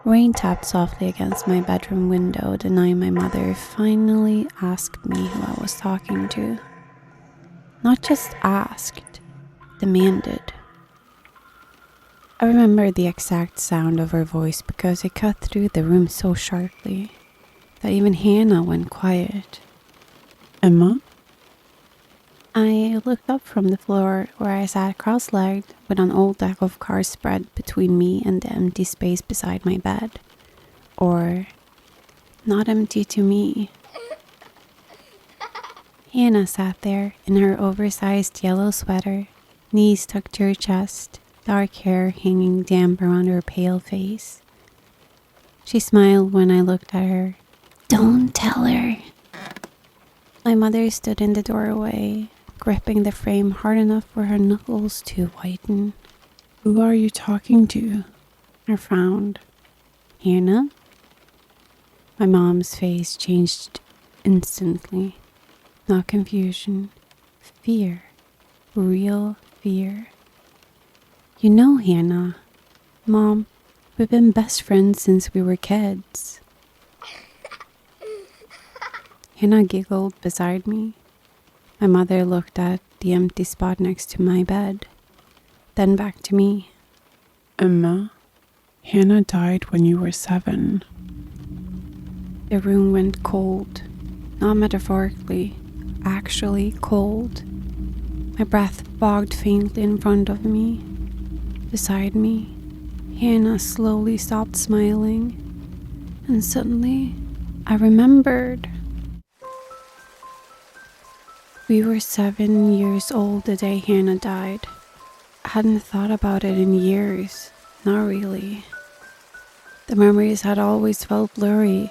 Rain tapped softly against my bedroom window the night my mother finally asked me who I was talking to. Not just asked, demanded. I remember the exact sound of her voice because it cut through the room so sharply that even Hannah went quiet. Emma? I looked up from the floor where I sat cross-legged with an old deck of cards spread between me and the empty space beside my bed. Or, not empty to me. Hannah sat there in her oversized yellow sweater, knees tucked to her chest, dark hair hanging damp around her pale face. She smiled when I looked at her. Don't tell her. My mother stood in the doorway, gripping the frame hard enough for her knuckles to whiten. Who are you talking to? I frowned. Hannah? My mom's face changed instantly. Not confusion, fear. Real fear. You know, Hannah, Mom, we've been best friends since we were kids. Hannah giggled beside me. My mother looked at the empty spot next to my bed, then back to me. Emma, Hannah died when you were 7. The room went cold, not metaphorically, actually cold. My breath bogged faintly in front of me. Beside me, Hannah slowly stopped smiling, and suddenly I remembered. We were 7 years old the day Hannah died. I hadn't thought about it in years, not really. The memories had always felt blurry,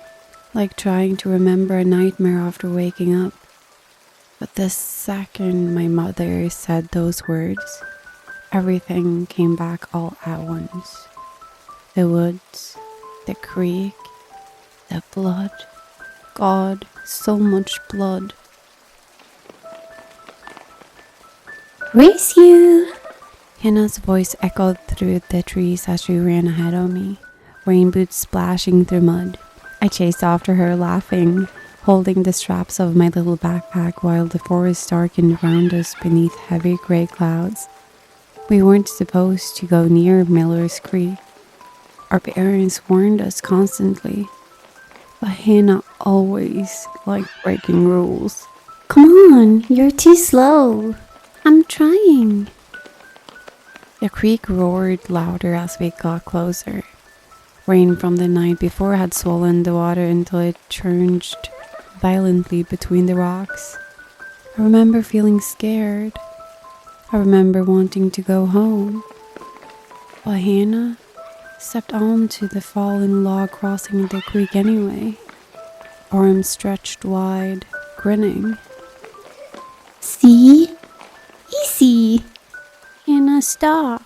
like trying to remember a nightmare after waking up. But the second my mother said those words, everything came back all at once. The woods, the creek, the blood. God, so much blood. Race you! Hannah's voice echoed through the trees as she ran ahead of me, rain boots splashing through mud. I chased after her, laughing, holding the straps of my little backpack while the forest darkened around us beneath heavy gray clouds. We weren't supposed to go near Miller's Creek. Our parents warned us constantly, but Hannah always liked breaking rules. Come on, you're too slow. I'm trying. The creek roared louder as we got closer. Rain from the night before had swollen the water until it churned violently between the rocks. I remember feeling scared. I remember wanting to go home. But Hannah stepped onto the fallen log crossing the creek anyway, arms stretched wide, grinning. See? Easy. Hannah, stop.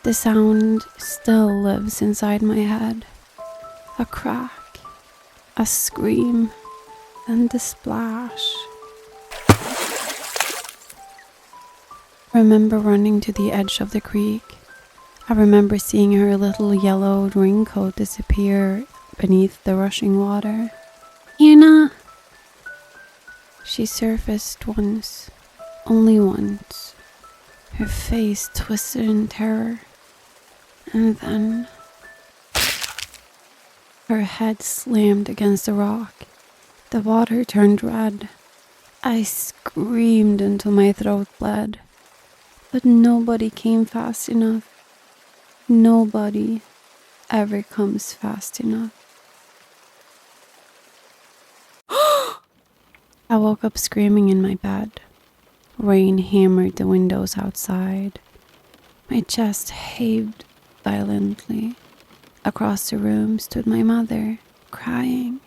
The sound still lives inside my head. A crack, a scream, and the splash. I remember running to the edge of the creek. I remember seeing her little yellow raincoat disappear beneath the rushing water. Hannah! She surfaced once, only once, her face twisted in terror, and then her head slammed against a rock. The water turned red. I screamed until my throat bled, but nobody came fast enough. Nobody ever comes fast enough. I woke up screaming in my bed. Rain hammered the windows outside. My chest heaved violently. Across the room stood my mother, crying.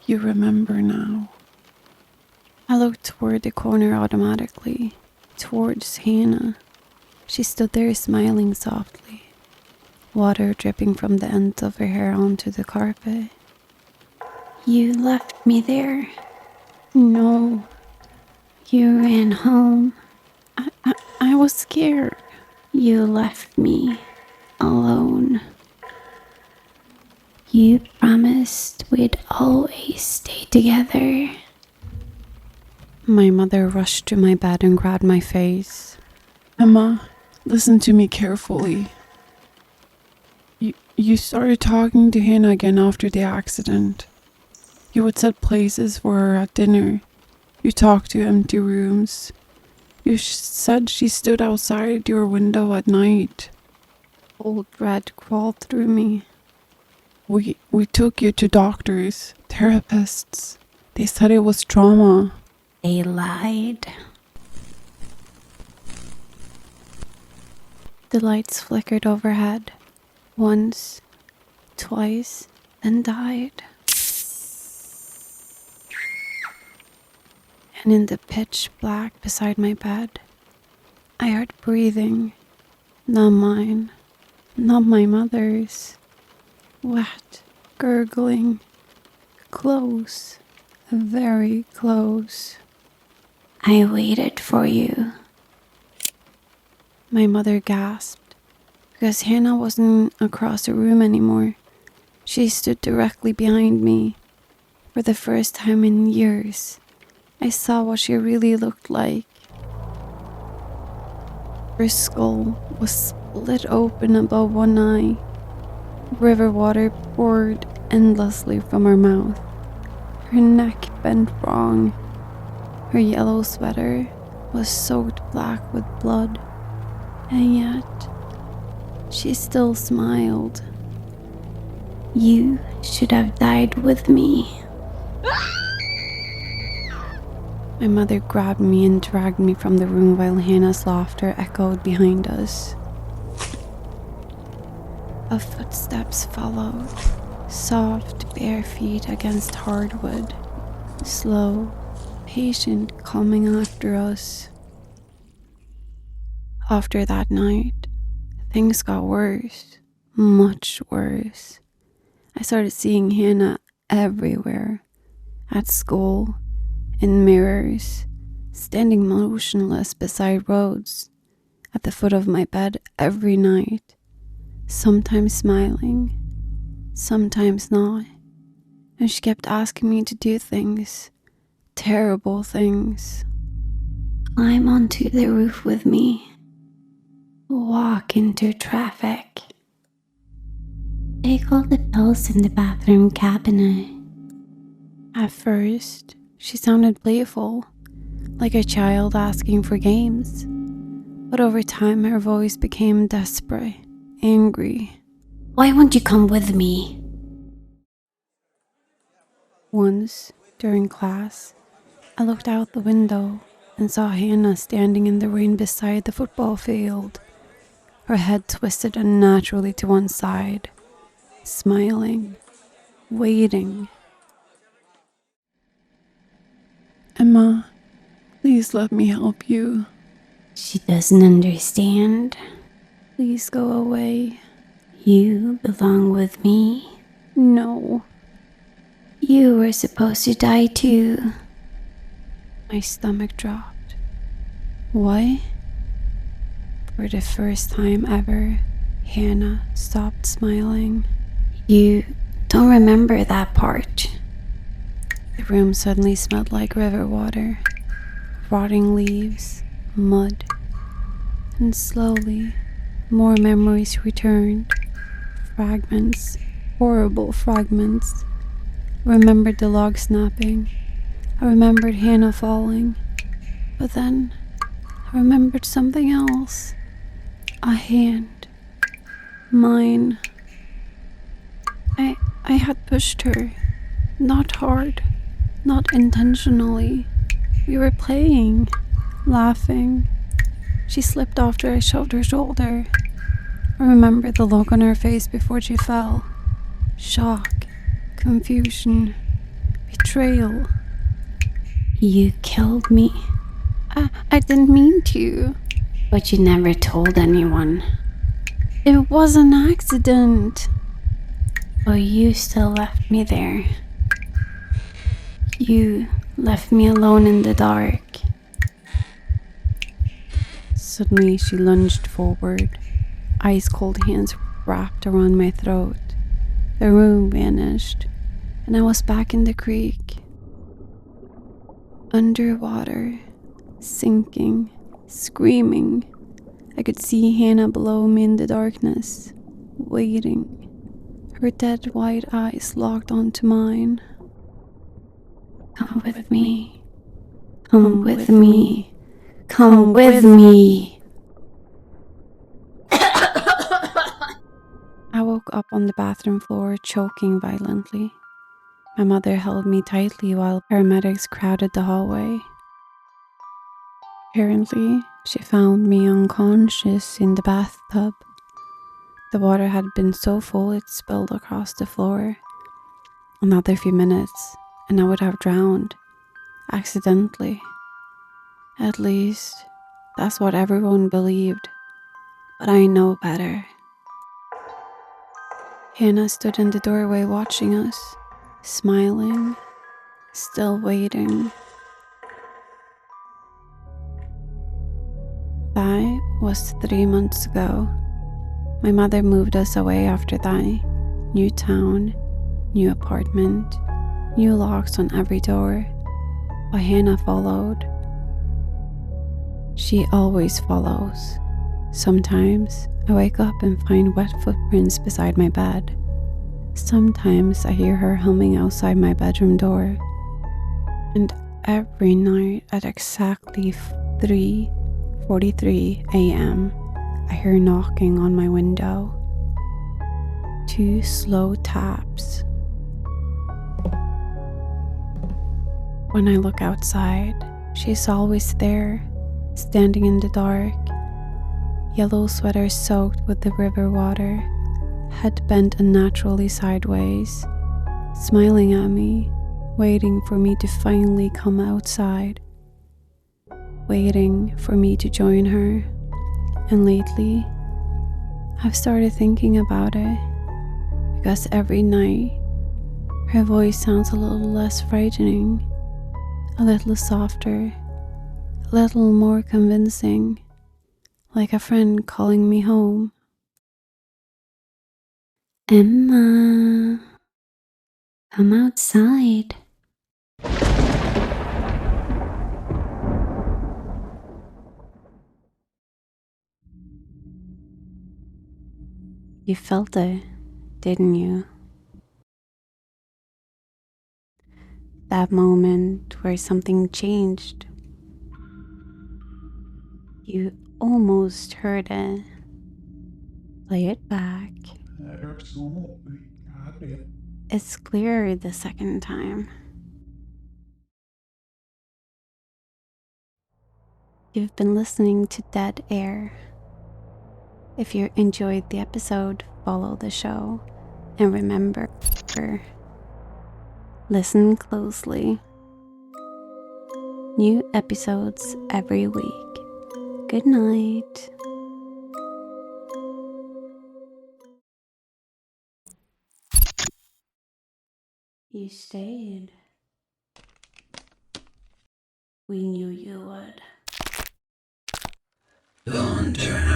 You remember now. I looked toward the corner automatically, towards Hannah. She stood there smiling softly, water dripping from the ends of her hair onto the carpet. You left me there. No, You ran home. I was scared. You left me alone. You promised we'd always stay together. My mother rushed to my bed and grabbed my face. Emma, listen to me carefully. You started talking to Hannah again after the accident. You would set places for her at dinner. You talked to empty rooms. You said she stood outside your window at night. Cold dread crawled through me. We took you to doctors, therapists. They said it was trauma. They lied. The lights flickered overhead. Once, twice, then died. And in the pitch black beside my bed, I heard breathing. Not mine, not my mother's. Wet, gurgling, close, very close. I waited for you. My mother gasped, because Hannah wasn't across the room anymore. She stood directly behind me. For the first time in years, I saw what she really looked like. Her skull was split open above one eye. River water poured endlessly from her mouth. Her neck bent wrong. Her yellow sweater was soaked black with blood. And yet, she still smiled. You should have died with me. My mother grabbed me and dragged me from the room while Hannah's laughter echoed behind us. Our footsteps followed, soft bare feet against hardwood, slow, patient coming after us. After that night, things got worse, much worse. I started seeing Hannah everywhere, at school, in mirrors, standing motionless beside roads, at the foot of my bed every night, sometimes smiling, sometimes not. And she kept asking me to do things, terrible things. Climb onto the roof with me. Walk into traffic. Take all the pills in the bathroom cabinet. At first, she sounded playful, like a child asking for games. But over time, her voice became desperate, angry. Why won't you come with me? Once, during class, I looked out the window and saw Hannah standing in the rain beside the football field, her head twisted unnaturally to one side, smiling, waiting. Emma, please let me help you. She doesn't understand. Please go away. You belong with me. No. You were supposed to die too. My stomach dropped. Why? For the first time ever, Hannah stopped smiling. You don't remember that part. The room suddenly smelled like river water, rotting leaves, mud, and slowly more memories returned. Fragments, horrible fragments. I remembered the log snapping. I remembered Hannah falling. But then I remembered something else. A hand. Mine. I had pushed her. Not hard. Not intentionally. We were playing. Laughing. She slipped after I shoved her shoulder. I remember the look on her face before she fell. Shock. Confusion. Betrayal. You killed me. I didn't mean to. But you never told anyone. It was an accident. But you still left me there. You left me alone in the dark. Suddenly she lunged forward, ice cold hands wrapped around my throat. The room vanished, and I was back in the creek. Underwater, sinking, screaming. I could see Hannah below me in the darkness, waiting, her dead white eyes locked onto mine. Come with me. Come with me. Come with me. I woke up on the bathroom floor, choking violently. My mother held me tightly while paramedics crowded the hallway. Apparently, she found me unconscious in the bathtub. The water had been so full it spilled across the floor. Another few minutes, and I would have drowned, accidentally. At least, that's what everyone believed. But I know better. Hannah stood in the doorway watching us, smiling, still waiting. That was 3 months ago. My mother moved us away after that. New town, new apartment, new locks on every door. But Hannah followed. She always follows. Sometimes I wake up and find wet footprints beside my bed. Sometimes I hear her humming outside my bedroom door. And every night at exactly 3:43 a.m., I hear knocking on my window. 2 slow taps. When I look outside, she's always there, standing in the dark. Yellow sweater soaked with the river water, head bent unnaturally sideways, smiling at me, waiting for me to finally come outside, waiting for me to join her. And lately, I've started thinking about it, because every night, her voice sounds a little less frightening, a little softer, a little more convincing, like a friend calling me home. Emma, come outside. You felt it, didn't you? That moment where something changed. You almost heard it. Play it back. It's clearer the second time. You've been listening to Dead Air. If you enjoyed the episode, follow the show. And remember, listen closely. New episodes every week. Good night. You stayed. We knew you would. Don't turn